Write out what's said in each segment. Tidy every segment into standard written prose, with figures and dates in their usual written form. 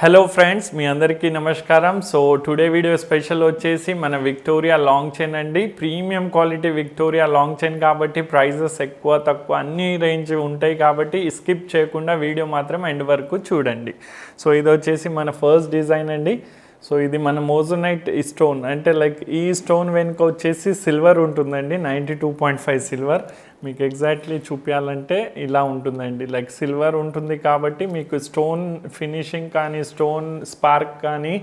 Hello friends, మీ అందరికీ నమస్కారం. So today video special వచ్చేసి మన విక్టోరియా లాంగ్ చైన్ అండి. Premium quality Victoria long chain కాబట్టి ప్రైజెస్ ఎక్కువ తక్కువ అన్ని రేంజ్ ఉంటాయి కాబట్టి స్కిప్ చేయకుండా వీడియో మాత్రం ఎండ్ వరకు చూడండి. సో ఇది వచ్చేసి మన ఫస్ట్ డిజైన్ అండి. సో ఇది మన మోజోనైట్ స్టోన్ అంటే లైక్ ఈ స్టోన్ వెనుక వచ్చేసి సిల్వర్ ఉంటుందండి. 92.5 సిల్వర్. మీకు ఎగ్జాక్ట్లీ చూపించాలంటే ఇలా ఉంటుందండి. లైక్ సిల్వర్ ఉంటుంది కాబట్టి మీకు స్టోన్ ఫినిషింగ్ కానీ స్టోన్ స్పార్క్ కానీ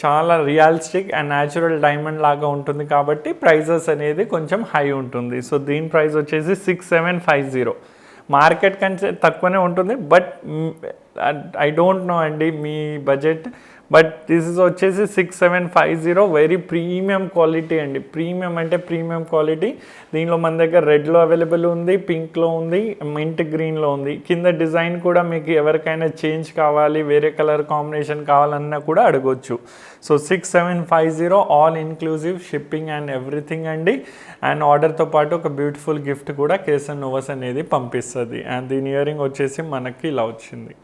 చాలా రియలిస్టిక్ అండ్ న్యాచురల్ డైమండ్ లాగా ఉంటుంది కాబట్టి ప్రైజెస్ అనేది కొంచెం హై ఉంటుంది. సో దీని ప్రైస్ వచ్చేసి 6750. మార్కెట్ కంటే తక్కువనే ఉంటుంది. బట్ ఐ డోంట్ నో అండి మీ బడ్జెట్. బట్ దిస్ ఇస్ వచ్చేసి 6750. వెరీ ప్రీమియం క్వాలిటీ అండి. ప్రీమియం అంటే ప్రీమియం క్వాలిటీ. దీనిలో మన దగ్గర రెడ్లో అవైలబుల్ ఉంది, పింక్లో ఉంది, మింట్ గ్రీన్లో ఉంది. కింద డిజైన్ కూడా మీకు ఎవరికైనా చేంజ్ కావాలి, వేరే కలర్ కాంబినేషన్ కావాలన్నా కూడా అడగొచ్చు. So 6750 all inclusive shipping and everything అండి. అండ్ ఆర్డర్తో పాటు ఒక బ్యూటిఫుల్ గిఫ్ట్ కూడా కేసన్ నోవస్ అనేది పంపిస్తుంది. అండ్ దీని ఇయరింగ్ వచ్చేసి మనకి ఇలా వచ్చింది.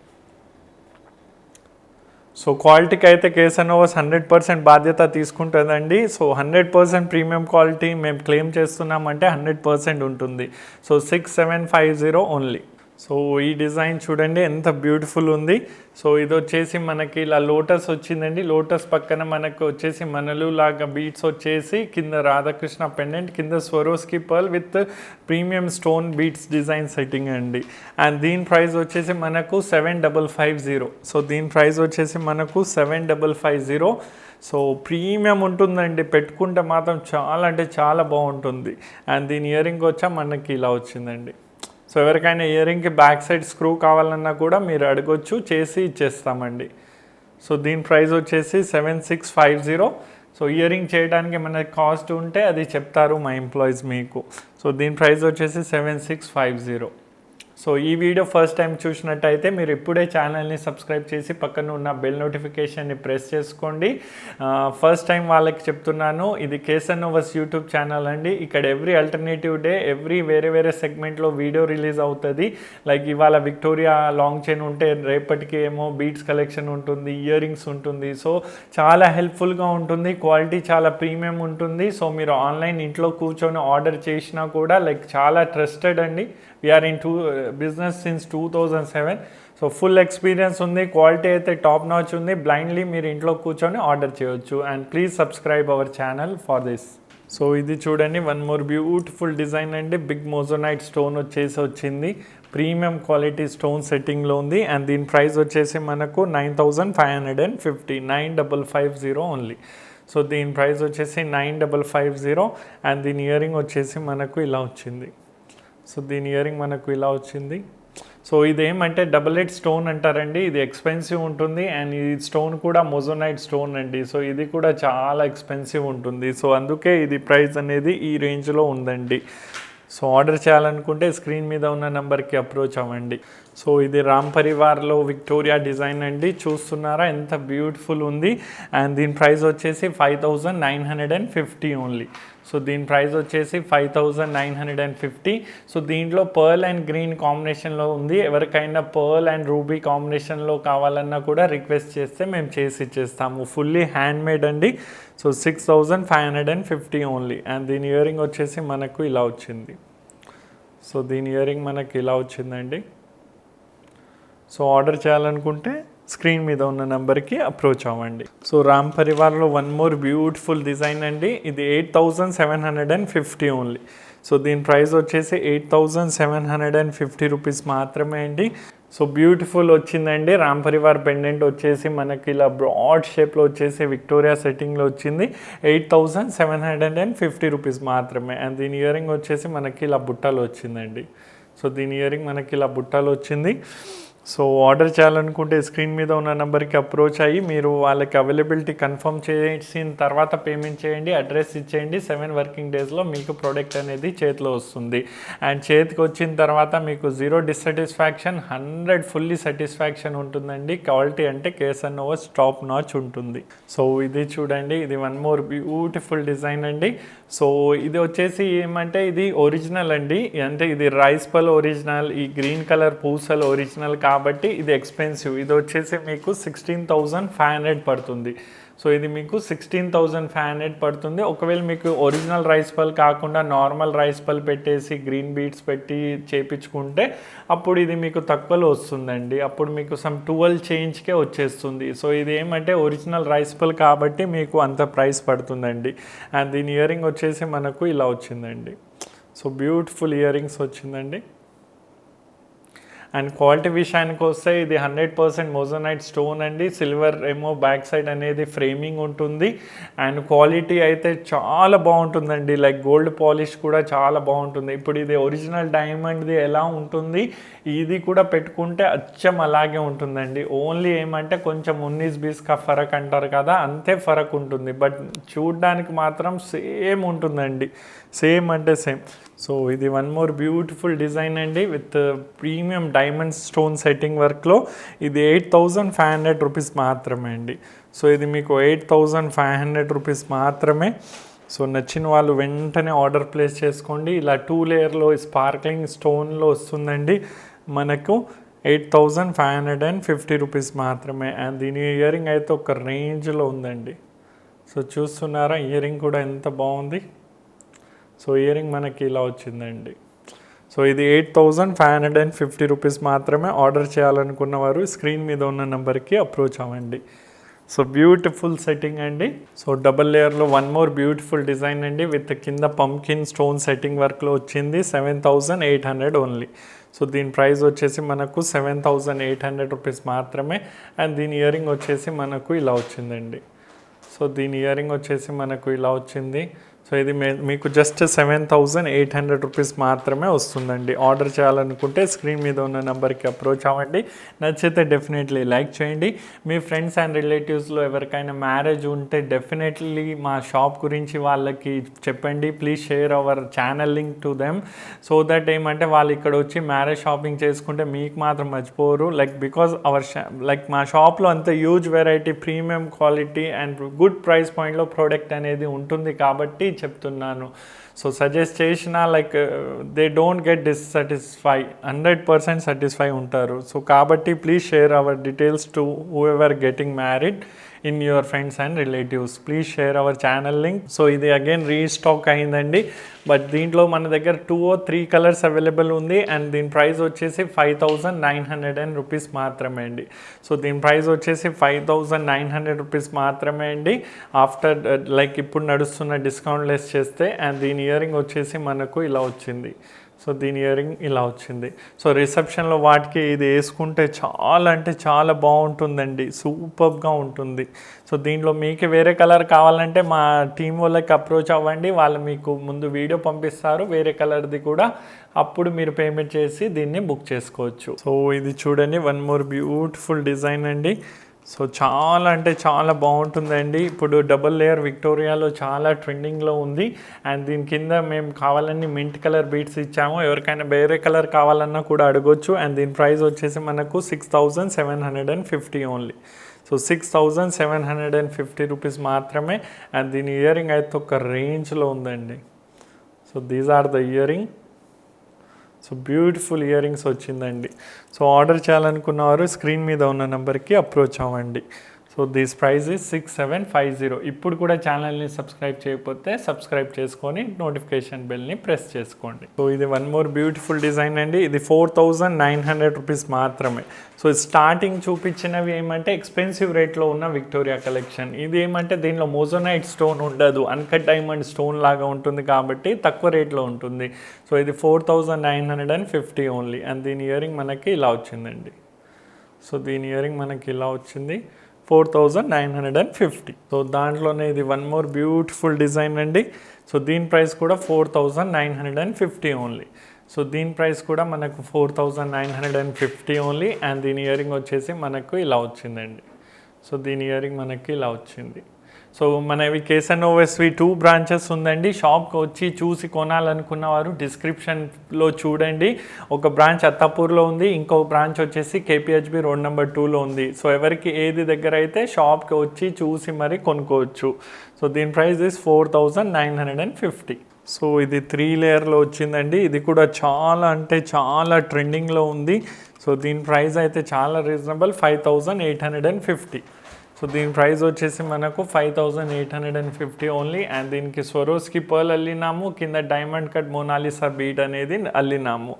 సో క్వాలిటీకి అయితే కేసన్ నోవస్ 100% బాధ్యత తీసుకుంటుందండి. సో 100% ప్రీమియం క్వాలిటీ మేము క్లెయిమ్ చేస్తున్నామంటే 100% ఉంటుంది. So 6750 only. సో ఈ డిజైన్ చూడండి ఎంత బ్యూటిఫుల్ ఉంది. సో ఇది వచ్చేసి మనకి ఇలా లోటస్ వచ్చిందండి. లోటస్ పక్కన మనకు వచ్చేసి మనలు లాగా బీట్స్ వచ్చేసి కింద రాధాకృష్ణ పెండెంట్, కింద Swarovski pearl with premium stone beads design setting అండి. అండ్ దీని ప్రైస్ వచ్చేసి మనకు 7550. సో దీని ప్రైస్ వచ్చేసి మనకు 7550. సో ప్రీమియం ఉంటుందండి. పెట్టుకుంటే మాత్రం చాలా అంటే చాలా బాగుంటుంది. అండ్ దీని ఇయరింగ్ వచ్చా మనకి ఇలా వచ్చిందండి. సో ఎవరికైనా ఇయరింగ్కి బ్యాక్ సైడ్ స్క్రూ కావాలన్నా కూడా మీరు అడగొచ్చు, చేసి ఇచ్చేస్తామండి. సో దీని ప్రైస్ వచ్చేసి 7650. సో ఇయరింగ్ చేయడానికి మనకి కాస్ట్ ఉంటే అది చెప్తారు మా ఎంప్లాయీస్ మీకు. సో దీని ప్రైస్ వచ్చేసి 7650. సో ఈ వీడియో ఫస్ట్ టైం చూసినట్టయితే మీరు ఇప్పుడే ఛానల్ని సబ్స్క్రైబ్ చేసి పక్కన ఉన్న బెల్ నోటిఫికేషన్ని ప్రెస్ చేసుకోండి. ఫస్ట్ టైం వాళ్ళకి చెప్తున్నాను, ఇది కేసన్ నోవస్ యూట్యూబ్ ఛానల్ అండి. ఇక్కడ ఎవ్రీ ఆల్టర్నేటివ్ డే వేరే వేరే సెగ్మెంట్లో వీడియో రిలీజ్ అవుతుంది. లైక్ ఇవాళ విక్టోరియా లాంగ్ చైన్ ఉంటే రేపటికి ఏమో బీట్స్ కలెక్షన్ ఉంటుంది, ఇయర్ రింగ్స్ ఉంటుంది. సో చాలా హెల్ప్ఫుల్గా ఉంటుంది. క్వాలిటీ చాలా ప్రీమియం ఉంటుంది. సో మీరు ఆన్లైన్ ఇంట్లో కూర్చొని ఆర్డర్ చేసినా కూడా లైక్ చాలా ట్రస్టెడ్ అండి. We are in business since 2007. So full experience ఉంది. క్వాలిటీ అయితే టాప్ నాచ్ ఉంది. బ్లైండ్లీ మీరు ఇంట్లో కూర్చొని ఆర్డర్ చేయొచ్చు. And please subscribe our channel for this. So ఇది చూడండి, వన్ మోర్ బ్యూటిఫుల్ డిజైన్ అండి. బిగ్ మోజోనైట్ స్టోన్ వచ్చేసి వచ్చింది. ప్రీమియం క్వాలిటీ స్టోన్ సెట్టింగ్లో ఉంది. అండ్ దీని ప్రైస్ వచ్చేసి మనకు 9550. 9550 ఓన్లీ. సో దీని ప్రైస్ వచ్చేసి 9550. అండ్ దీని ఇయరింగ్ వచ్చేసి మనకు ఇలా వచ్చింది. సో దీని ఇయరింగ్ మనకు ఇలా వచ్చింది. సో ఇదేమంటే డబుల్ ఎడ్ స్టోన్ అంటారండి. ఇది ఎక్స్పెన్సివ్ ఉంటుంది. అండ్ ఈ స్టోన్ కూడా మోజోనైట్ స్టోన్ అండి. సో ఇది కూడా చాలా ఎక్స్పెన్సివ్ ఉంటుంది. సో అందుకే ఇది ప్రైస్ అనేది ఈ రేంజ్లో ఉందండి. సో ఆర్డర్ చేయాలనుకుంటే స్క్రీన్ మీద ఉన్న నెంబర్కి అప్రోచ్ అవ్వండి. సో ఇది రామ్ పరివార్లో విక్టోరియా డిజైన్ అండి. చూస్తున్నారా ఎంత బ్యూటిఫుల్ ఉంది. అండ్ దీని ప్రైస్ వచ్చేసి 5950 ఓన్లీ. సో దీని ప్రైస్ వచ్చేసి 5950. సో దీంట్లో పర్ల్ అండ్ గ్రీన్ కాంబినేషన్లో ఉంది. ఎవరికైనా పర్ల్ అండ్ రూబీ కాంబినేషన్లో కావాలన్నా కూడా రిక్వెస్ట్ చేస్తే మేము చేసి ఇచ్చేస్తాము. ఫుల్లీ హ్యాండ్ మేడ్ అండి. So 6550 only. అండ్ దీని ఇయరింగ్ వచ్చేసి మనకు ఇలా వచ్చింది. సో దీని ఇయరింగ్ మనకి ఇలా వచ్చిందండి. సో ఆర్డర్ చేయాలనుకుంటే స్క్రీన్ మీద ఉన్న నెంబర్కి అప్రోచ్ అవ్వండి. సో రామ్ పరివార్లో వన్ మోర్ బ్యూటిఫుల్ డిజైన్ అండి. ఇది 8750 ఓన్లీ. సో దీని ప్రైస్ వచ్చేసి 8750 రూపీస్ మాత్రమే అండి. సో బ్యూటిఫుల్ వచ్చిందండి. రామ్ పరివార్ పెండెంట్ వచ్చేసి మనకి ఇలా బ్రాడ్ షేప్లో వచ్చేసి విక్టోరియా సెట్టింగ్లో వచ్చింది. 8750 రూపీస్ మాత్రమే. అండ్ దీని ఇయరింగ్ వచ్చేసి మనకి ఇలా బుట్టలు వచ్చిందండి. సో దీని ఇయరింగ్ మనకి ఇలా బుట్టలు వచ్చింది. సో ఆర్డర్ చేయాలనుకుంటే స్క్రీన్ మీద ఉన్న నెంబర్కి అప్రోచ్ అయ్యి మీరు వాళ్ళకి అవైలబిలిటీ కన్ఫర్మ్ చేసిన తర్వాత పేమెంట్ చేయండి, అడ్రస్ ఇచ్చేయండి. 7 వర్కింగ్ డేస్లో మీకు ప్రోడక్ట్ అనేది చేతిలో వస్తుంది. అండ్ చేతికి వచ్చిన తర్వాత మీకు 0 డిస్సాటిస్ఫాక్షన్, 100 ఫుల్లీ సాటిస్ఫాక్షన్ ఉంటుందండి. క్వాలిటీ అంటే కేసన్ నోవస్ టాప్ నాచ్ ఉంటుంది. సో ఇది చూడండి, ఇది వన్ మోర్ బ్యూటిఫుల్ డిజైన్ అండి. సో ఇది వచ్చేసి ఏమంటే ఇది ఒరిజినల్ అండి. అంటే ఇది రైస్ పల్ ఒరిజినల్, ఈ గ్రీన్ కలర్ పూసలు ఒరిజినల్ కాబట్టి ఇది ఎక్స్పెన్సివ్. ఇది వచ్చేసి మీకు 16,500 పడుతుంది. సో ఇది మీకు 16,500 పడుతుంది. ఒకవేళ మీకు ఒరిజినల్ రైస్ పల్ కాకుండా నార్మల్ రైస్ పల్ పెట్టేసి గ్రీన్ బీట్స్ పెట్టి చేపించుకుంటే అప్పుడు ఇది మీకు తక్కువలో వస్తుందండి. అప్పుడు మీకు సమ్ 12 చేంజ్కే వచ్చేస్తుంది. సో ఇది ఏమంటే ఒరిజినల్ రైస్ పల్ కాబట్టి మీకు అంత ప్రైస్ పడుతుందండి. అండ్ దీని ఇయర్ రింగ్ వచ్చేసి మనకు ఇలా వచ్చిందండి. సో బ్యూటిఫుల్ ఇయర్ రింగ్స్ వచ్చిందండి. అండ్ క్వాలిటీ విషయానికి వస్తే ఇది 100% మోజోనైట్ స్టోన్ అండి. సిల్వర్ ఏమో బ్యాక్ సైడ్ అనేది ఫ్రేమింగ్ ఉంటుంది. అండ్ క్వాలిటీ అయితే చాలా బాగుంటుందండి. లైక్ గోల్డ్ పాలిష్ కూడా చాలా బాగుంటుంది. ఇప్పుడు ఇది ఒరిజినల్ డైమండ్ది ఎలా ఉంటుంది, ఇది కూడా పెట్టుకుంటే అచ్చం అలాగే ఉంటుందండి. ఓన్లీ ఏమంటే కొంచెం 19-20 కా ఫరక్ అంటారు కదా, అంతే ఫరక్ ఉంటుంది. బట్ చూడ్డానికి మాత్రం సేమ్ ఉంటుందండి. సేమ్ అంటే సేమ్. సో ఇది వన్ మోర్ బ్యూటిఫుల్ డిజైన్ అండి with premium diamond stone setting వర్క్లో. ఇది 8,500 రూపీస్ మాత్రమే అండి. సో ఇది మీకు 8,500 రూపీస్ మాత్రమే. సో నచ్చిన వాళ్ళు వెంటనే ఆర్డర్ ప్లేస్ చేసుకోండి. ఇలా 2 లేయర్లో స్పార్క్లింగ్ స్టోన్లో వస్తుందండి. మనకు 8,550 రూపీస్ మాత్రమే. అండ్ దీని ఇయర్ రింగ్ అయితే ఒక రేంజ్లో ఉందండి. సో చూస్తున్నారా ఇయర్ రింగ్ కూడా ఎంత బాగుంది. సో ఇయర్ రింగ్ మనకి ఇలా వచ్చిందండి. సో ఇది 8,550 రూపీస్ మాత్రమే. ఆర్డర్ చేయాలనుకున్న వారు స్క్రీన్ మీద ఉన్న నెంబర్కి అప్రోచ్ అవ్వండి. సో బ్యూటిఫుల్ సెట్టింగ్ అండి. సో డబల్ లేయర్లో వన్ మోర్ బ్యూటిఫుల్ డిజైన్ అండి విత్ కింద పంకిన్ స్టోన్ సెట్టింగ్ వర్క్లో వచ్చింది. 7,800 ఓన్లీ. సో దీని ప్రైస్ వచ్చేసి మనకు 7,800 రూపీస్ మాత్రమే. అండ్ దీని ఇయర్ రింగ్ వచ్చేసి మనకు ఇలా వచ్చిందండి. సో దీని ఇయర్ రింగ్ వచ్చేసి మనకు ఇలా వచ్చింది. సో ఇది మీకు జస్ట్ 7,800 రూపీస్ మాత్రమే వస్తుందండి. ఆర్డర్ చేయాలనుకుంటే స్క్రీన్ మీద ఉన్న నెంబర్కి అప్రోచ్ అవ్వండి. నచ్చితే డెఫినెట్లీ లైక్ చేయండి. మీ ఫ్రెండ్స్ అండ్ రిలేటివ్స్లో ఎవరికైనా మ్యారేజ్ ఉంటే డెఫినెట్లీ మా షాప్ గురించి వాళ్ళకి చెప్పండి. Please share our channel link to them. So that ఏమంటే వాళ్ళు ఇక్కడ వచ్చి మ్యారేజ్ షాపింగ్ చేసుకుంటే మీకు మాత్రం మర్చిపోరు. లైక్ బికాజ్ అవర్ లైక్ మా షాప్లో అంత huge variety, premium quality and good price పాయింట్లో ప్రోడక్ట్ అనేది ఉంటుంది కాబట్టి చెప్తున్నాను. సో సజెస్ట్ చేసిన like they don't get dissatisfy, 100% satisfy ఉంటారు. సో కాబట్టి please share our details to who ever getting married in your friends and relatives. Please share our channel link. So ఇది again restock అయిందండి. But దీంట్లో మన దగ్గర 2 or 3 colours available ఉంది. And దీని price వచ్చేసి 5,900 రూపీస్ మాత్రమే అండి. సో దీని ప్రైస్ వచ్చేసి 5,900 రూపీస్ మాత్రమే అండి. ఆఫ్టర్ లైక్ ఇప్పుడు నడుస్తున్న డిస్కౌంట్ లెస్ చేస్తే. అండ్ దీని ఇయర్ రింగ్ వచ్చేసి మనకు ఇలా వచ్చింది. సో దీని ఇయర్ రింగ్ ఇలా వచ్చింది. సో రిసెప్షన్లో వాటికి ఇది వేసుకుంటే చాలా అంటే చాలా బాగుంటుందండి. సూపర్గా ఉంటుంది. సో దీంట్లో మీకు వేరే కలర్ కావాలంటే మా టీం వాళ్ళకి అప్రోచ్ అవ్వండి. వాళ్ళు మీకు ముందు వీడియో పంపిస్తారు వేరే కలర్ది కూడా. అప్పుడు మీరు పేమెంట్ చేసి దీన్ని బుక్ చేసుకోవచ్చు. సో ఇది చూడండి వన్ మోర్ బ్యూటిఫుల్ డిజైన్ అండి. సో చాలా అంటే చాలా బాగుంటుందండి. ఇప్పుడు డబుల్ లేయర్ విక్టోరియాలో చాలా ట్రెండింగ్లో ఉంది. అండ్ దీని కింద మేము కావాలని మింట్ కలర్ బీట్స్ ఇచ్చాము. ఎవరికైనా వేరే కలర్ కావాలన్నా కూడా అడగొచ్చు. అండ్ దీని ప్రైస్ వచ్చేసి మనకు 6,750 ఓన్లీ. సో 6,750 రూపీస్ మాత్రమే. అండ్ దీని ఇయర్ రింగ్ అయితే ఒక రేంజ్లో ఉందండి. So these are the earring. So beautiful earrings వచ్చిందండి. సో ఆర్డర్ చేయాలనుకున్నవారు స్క్రీన్ మీద ఉన్న నెంబర్కి అప్రోచ్ అవ్వండి. So this price is 6,750. ఇప్పుడు కూడా ఛానల్ని సబ్స్క్రైబ్ చేయకపోతే సబ్స్క్రైబ్ చేసుకొని నోటిఫికేషన్ బెల్ని ప్రెస్ చేసుకోండి. సో ఇది వన్ మోర్ బ్యూటిఫుల్ డిజైన్ అండి. ఇది 4,900 రూపీస్ మాత్రమే. సో స్టార్టింగ్ చూపించినవి ఏమంటే ఎక్స్పెన్సివ్ రేట్లో ఉన్న విక్టోరియా కలెక్షన్. ఇది ఏమంటే దీనిలో మోజోనైట్ స్టోన్ ఉండదు, అన్కట్ డైమండ్ స్టోన్ లాగా ఉంటుంది కాబట్టి తక్కువ రేట్లో ఉంటుంది. సో ఇది 4,950 ఓన్లీ. అండ్ దీని ఇయర్ రింగ్ మనకి ఇలా వచ్చిందండి. సో దీని ఇయర్ రింగ్ మనకి ఇలా వచ్చింది 4,950. సో దాంట్లోనే ఇది వన్ మోర్ బ్యూటిఫుల్ డిజైన్ అండి. సో దీని ప్రైస్ కూడా 4,950 ఓన్లీ. సో దీని ప్రైస్ కూడా మనకు 4,950 ఓన్లీ. అండ్ దీని ఇయర్ రింగ్ వచ్చేసి మనకు ఇలా వచ్చిందండి. సో దీని ఇయర్ రింగ్ మనకి ఇలా వచ్చింది. సో మనవి కేఎస్ఎన్ఓఎస్వి 2 బ్రాంచెస్ ఉందండి. షాప్కి వచ్చి చూసి కొనాలనుకున్న వారు డిస్క్రిప్షన్లో చూడండి. ఒక బ్రాంచ్ అత్తాపూర్లో ఉంది, ఇంకో బ్రాంచ్ వచ్చేసి కేపీహెచ్బి రోడ్ నెంబర్ 2లో ఉంది. సో ఎవరికి ఏది దగ్గర అయితే షాప్కి వచ్చి చూసి మరి కొనుక్కోవచ్చు. సో దీని ప్రైస్ ఇస్ 4,950. సో ఇది 3 లేయర్లో వచ్చిందండి. ఇది కూడా చాలా అంటే చాలా ట్రెండింగ్లో ఉంది. సో దీని ప్రైస్ అయితే చాలా రీజనబుల్, 5850. సో దీని ప్రైస్ వచ్చేసి మనకు 5850 ఓన్లీ. అండ్ దీనికి స్వరోస్కి పర్ల్ అల్లినాము, కింద డైమండ్ కట్ మోనాలిసా బీట్ అనేది అల్లినాము.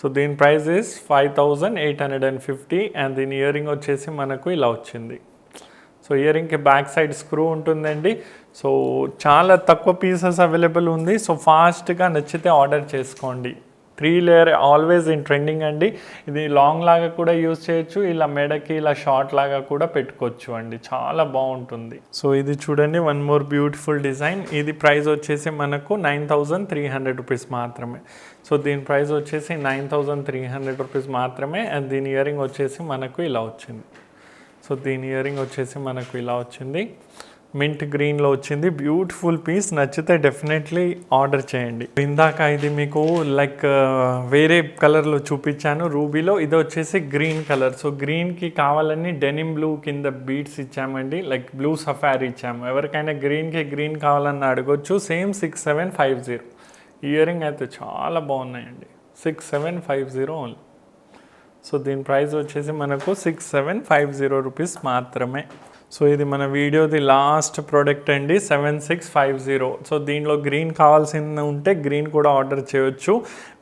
సో దీని ప్రైస్ ఇస్ 5850. అండ్ దీని ఇయరింగ్ వచ్చేసి మనకు ఇలా వచ్చింది. సో ఇయరింగ్కి బ్యాక్ సైడ్ స్క్రూ ఉంటుందండి. సో చాలా తక్కువ పీసెస్ అవైలబుల్ ఉంది. సో ఫాస్ట్గా నచ్చితే ఆర్డర్ చేసుకోండి. 3 లేయర్ ఆల్వేస్ ఇన్ ట్రెండింగ్ అండి. ఇది లాంగ్ లాగా కూడా యూజ్ చేయొచ్చు, ఇలా మెడకి ఇలా షార్ట్ లాగా కూడా పెట్టుకోవచ్చు అండి, చాలా బాగుంటుంది. సో ఇది చూడండి, వన్ మోర్ బ్యూటిఫుల్ డిజైన్. ఇది ప్రైస్ వచ్చేసి మనకు 9300 రూపీస్ మాత్రమే. సో దీని ప్రైస్ వచ్చేసి 9300 రూపీస్ మాత్రమే. అండ్ దీని ఇయరింగ్ వచ్చేసి మనకు ఇలా వచ్చింది. సో దీని ఇయరింగ్ వచ్చేసి మనకు ఇలా వచ్చింది, మింట్ గ్రీన్లో వచ్చింది. బ్యూటిఫుల్ పీస్, నచ్చితే డెఫినెట్లీ ఆర్డర్ చేయండి. ఇందాక ఇది మీకు లైక్ వేరే కలర్లో చూపించాను రూబీలో, ఇది వచ్చేసి గ్రీన్ కలర్. సో గ్రీన్కి కావాలని డెనిమ్ బ్లూ కింద బీట్స్ ఇచ్చామండి, లైక్ బ్లూ సఫారీ ఇచ్చాము. ఎవరికైనా గ్రీన్కి గ్రీన్ కావాలని అడగొచ్చు. సేమ్ 6750. ఇయరింగ్ అయితే చాలా బాగున్నాయండి, 6750 ఓన్లీ. సో దీని ప్రైస్ వచ్చేసి మనకు 6750 రూపీస్ మాత్రమే. సో ఇది మన వీడియోది లాస్ట్ ప్రోడక్ట్ అండి, 7650. సో దీనిలో గ్రీన్ కావాల్సింది ఉంటే గ్రీన్ కూడా ఆర్డర్ చేయొచ్చు.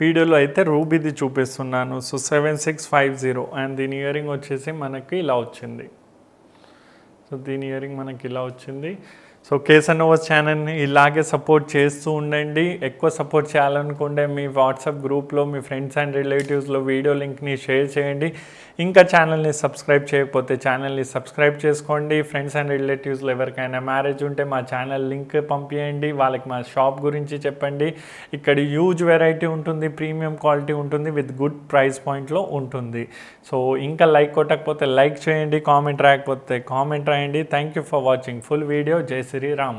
వీడియోలో అయితే రూబీది చూపిస్తున్నాను. సో 7650. అండ్ దీని ఇయరింగ్ వచ్చేసి మనకి ఇలా వచ్చింది. సో దీని ఇయరింగ్ మనకి ఇలా వచ్చింది. సో కేసన్నోవాస్ ఛానల్ని ఇలాగే సపోర్ట్ చేస్తూ ఉండండి. ఎక్కువ సపోర్ట్ చేయాలనుకుంటే మీ వాట్సాప్ గ్రూప్లో మీ ఫ్రెండ్స్ అండ్ రిలేటివ్స్లో వీడియో లింక్ని షేర్ చేయండి. ఇంకా ఛానల్ని సబ్స్క్రైబ్ చేయకపోతే ఛానల్ని సబ్స్క్రైబ్ చేసుకోండి. ఫ్రెండ్స్ అండ్ రిలేటివ్స్లో ఎవరికైనా మ్యారేజ్ ఉంటే మా ఛానల్ లింక్ పంపించండి, వాళ్ళకి మా షాప్ గురించి చెప్పండి. ఇక్కడ హ్యూజ్ వెరైటీ ఉంటుంది, ప్రీమియం క్వాలిటీ ఉంటుంది, విత్ గుడ్ ప్రైస్ పాయింట్లో ఉంటుంది. సో ఇంకా లైక్ కొట్టకపోతే లైక్ చేయండి, కామెంట్ రాయకపోతే కామెంట్ రాయండి. Thank you for watching full video. జై శ్రీరామ్.